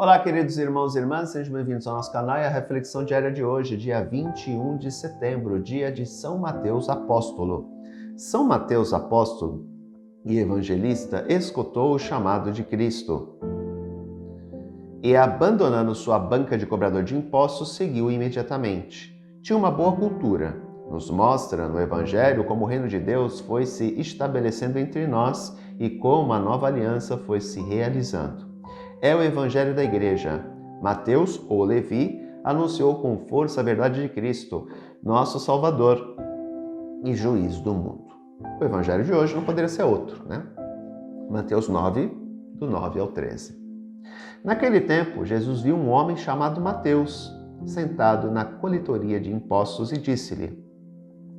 Olá, queridos irmãos e irmãs, sejam bem-vindos ao nosso canal e à reflexão diária de hoje, dia 21 de setembro, dia de São Mateus Apóstolo. São Mateus Apóstolo e evangelista escutou o chamado de Cristo e, abandonando sua banca de cobrador de impostos, seguiu imediatamente. Tinha uma boa cultura. Nos mostra no Evangelho como o reino de Deus foi se estabelecendo entre nós e como a nova aliança foi se realizando. É o Evangelho da Igreja. Mateus, ou Levi, anunciou com força a verdade de Cristo, nosso Salvador e Juiz do mundo. O Evangelho de hoje não poderia ser outro, né? Mateus 9, do 9 ao 13. Naquele tempo, Jesus viu um homem chamado Mateus, sentado na coletoria de impostos e disse-lhe: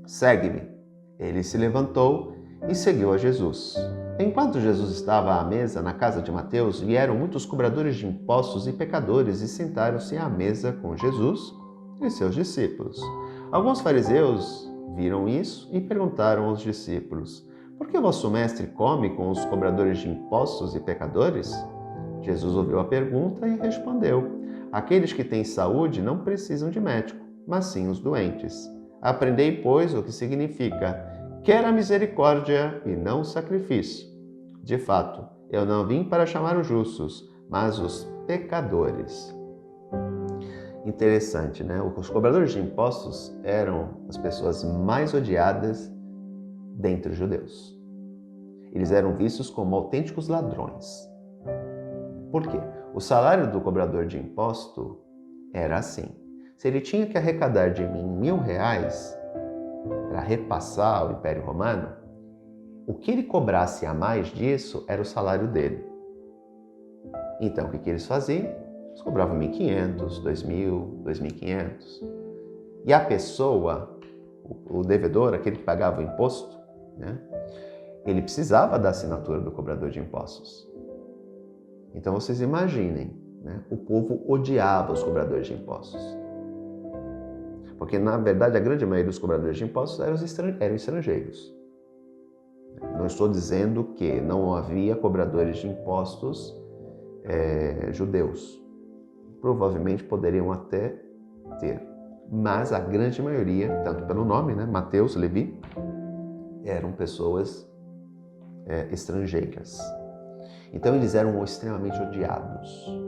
"Segue-me." Ele se levantou e seguiu a Jesus. Enquanto Jesus estava à mesa na casa de Mateus, vieram muitos cobradores de impostos e pecadores e sentaram-se à mesa com Jesus e seus discípulos. Alguns fariseus viram isso e perguntaram aos discípulos: "Por que vosso mestre come com os cobradores de impostos e pecadores?" Jesus ouviu a pergunta e respondeu: "Aqueles que têm saúde não precisam de médico, mas sim os doentes. Aprendei, pois, o que significa: quero a misericórdia e não o sacrifício. De fato, eu não vim para chamar os justos, mas os pecadores." Interessante, né? Os cobradores de impostos eram as pessoas mais odiadas dentre os judeus. Eles eram vistos como autênticos ladrões. Por quê? O salário do cobrador de imposto era assim. Se ele tinha que arrecadar de mim R$1.000 para repassar ao Império Romano, o que ele cobrasse a mais disso era o salário dele. Então, o que eles faziam? Eles cobravam 1.500, 2.000, 2.500. E a pessoa, o devedor, aquele que pagava o imposto, né, ele precisava da assinatura do cobrador de impostos. Então, vocês imaginem, né, o povo odiava os cobradores de impostos. Porque, na verdade, a grande maioria dos cobradores de impostos eram estrangeiros. Não estou dizendo que não havia cobradores de impostos judeus. Provavelmente poderiam até ter. Mas a grande maioria, tanto pelo nome, né, Mateus, Levi, eram pessoas estrangeiras. Então, eles eram extremamente odiados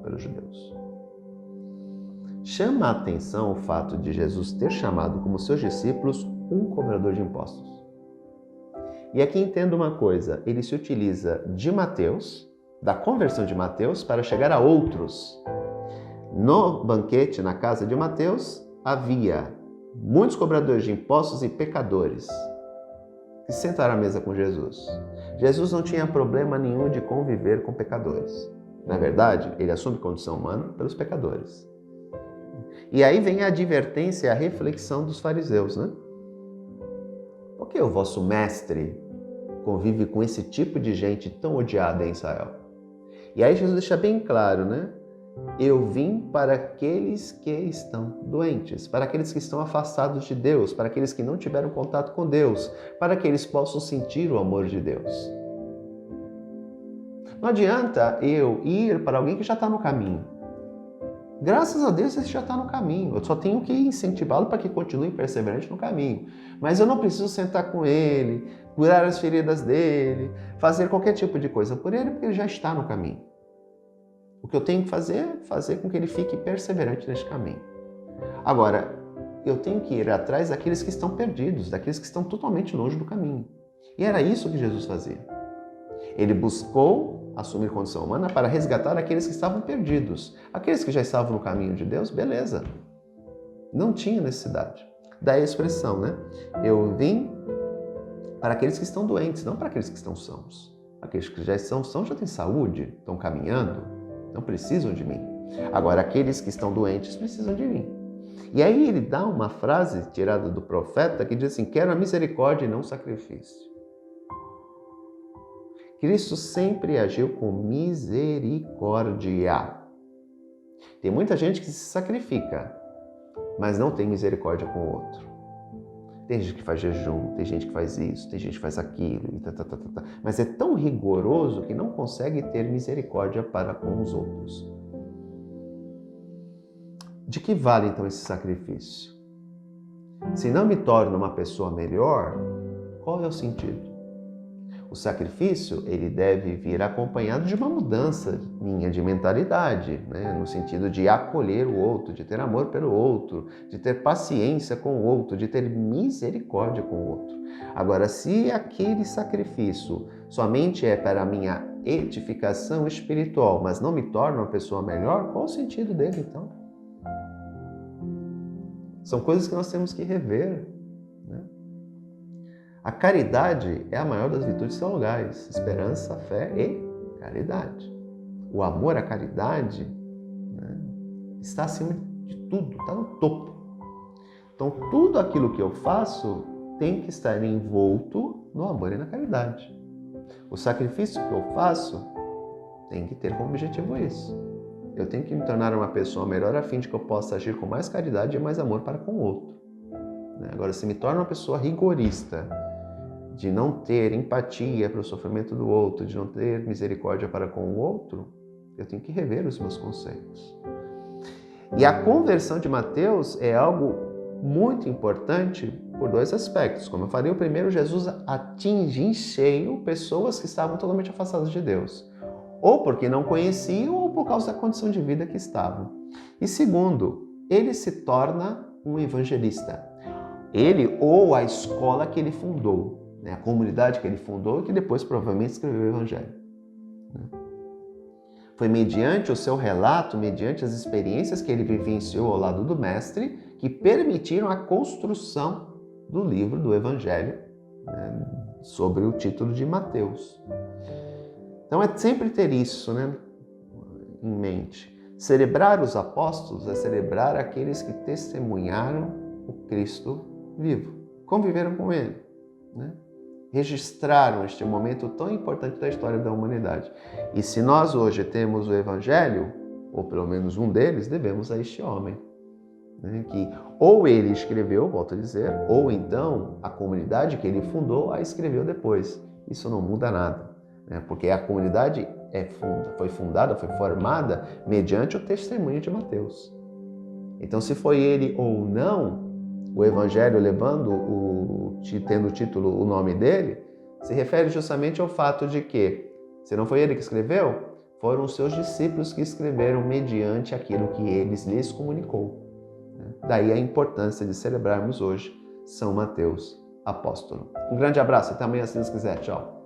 pelos judeus. Chama a atenção o fato de Jesus ter chamado como seus discípulos um cobrador de impostos. E aqui entenda uma coisa, ele se utiliza de Mateus, da conversão de Mateus, para chegar a outros. No banquete, na casa de Mateus, havia muitos cobradores de impostos e pecadores que sentaram à mesa com Jesus. Jesus não tinha problema nenhum de conviver com pecadores. Na verdade, ele assume condição humana pelos pecadores. E aí vem a advertência e a reflexão dos fariseus, né? Por que o vosso mestre convive com esse tipo de gente tão odiada em Israel? E aí Jesus deixa bem claro, né? Eu vim para aqueles que estão doentes, para aqueles que estão afastados de Deus, para aqueles que não tiveram contato com Deus, para que eles possam sentir o amor de Deus. Não adianta eu ir para alguém que já está no caminho. Graças a Deus, esse já está no caminho. Eu só tenho que incentivá-lo para que continue perseverante no caminho. Mas eu não preciso sentar com ele, curar as feridas dele, fazer qualquer tipo de coisa por ele, porque ele já está no caminho. O que eu tenho que fazer é fazer com que ele fique perseverante neste caminho. Agora, eu tenho que ir atrás daqueles que estão perdidos, daqueles que estão totalmente longe do caminho. E era isso que Jesus fazia. Ele buscou assumir condição humana para resgatar aqueles que estavam perdidos. Aqueles que já estavam no caminho de Deus, beleza. Não tinha necessidade. Daí a expressão, né? Eu vim para aqueles que estão doentes, não para aqueles que estão sãos. Aqueles que já estão sãos já têm saúde, estão caminhando, não precisam de mim. Agora, aqueles que estão doentes precisam de mim. E aí ele dá uma frase tirada do profeta que diz assim: quero a misericórdia e não o sacrifício. Cristo sempre agiu com misericórdia. Tem muita gente que se sacrifica, mas não tem misericórdia com o outro. Tem gente que faz jejum, tem gente que faz isso, tem gente que faz aquilo, mas é tão rigoroso que não consegue ter misericórdia para com os outros. De que vale então esse sacrifício? Se não me torna uma pessoa melhor, qual é o sentido? O sacrifício, ele deve vir acompanhado de uma mudança minha de mentalidade, né? No sentido de acolher o outro, de ter amor pelo outro, de ter paciência com o outro, de ter misericórdia com o outro. Agora, se aquele sacrifício somente é para a minha edificação espiritual, mas não me torna uma pessoa melhor, qual o sentido dele então? São coisas que nós temos que rever, né? A caridade é a maior das virtudes teologais, esperança, fé e caridade. O amor à caridade, né, está acima de tudo, está no topo. Então, tudo aquilo que eu faço tem que estar envolto no amor e na caridade. O sacrifício que eu faço tem que ter como objetivo isso. Eu tenho que me tornar uma pessoa melhor a fim de que eu possa agir com mais caridade e mais amor para com o outro. Agora, se me torna uma pessoa rigorista, de não ter empatia para o sofrimento do outro, de não ter misericórdia para com o outro, eu tenho que rever os meus conceitos. E a conversão de Mateus é algo muito importante por dois aspectos. Como eu falei, o primeiro, Jesus atinge em cheio pessoas que estavam totalmente afastadas de Deus, ou porque não conheciam, ou por causa da condição de vida que estavam. E segundo, ele se torna um evangelista. Ele ou a escola que ele fundou, a comunidade que ele fundou, que depois provavelmente escreveu o Evangelho. Foi mediante o seu relato, mediante as experiências que ele vivenciou ao lado do Mestre, que permitiram a construção do livro do Evangelho, sobre o título de Mateus. Então é sempre ter isso, em mente. Celebrar os apóstolos é celebrar aqueles que testemunharam o Cristo vivo, conviveram com ele, registraram este momento tão importante da história da humanidade. E se nós hoje temos o Evangelho, ou pelo menos um deles, devemos a este homem, que ou ele escreveu, volto a dizer, ou então a comunidade que ele fundou a escreveu depois. Isso não muda nada, porque a comunidade foi fundada, foi formada mediante o testemunho de Mateus. Então, se foi ele ou não, o Evangelho tendo o título, o nome dele, se refere justamente ao fato de que, se não foi ele que escreveu, foram os seus discípulos que escreveram mediante aquilo que lhes comunicou. Daí a importância de celebrarmos hoje São Mateus Apóstolo. Um grande abraço, até amanhã, se Deus quiser. Tchau.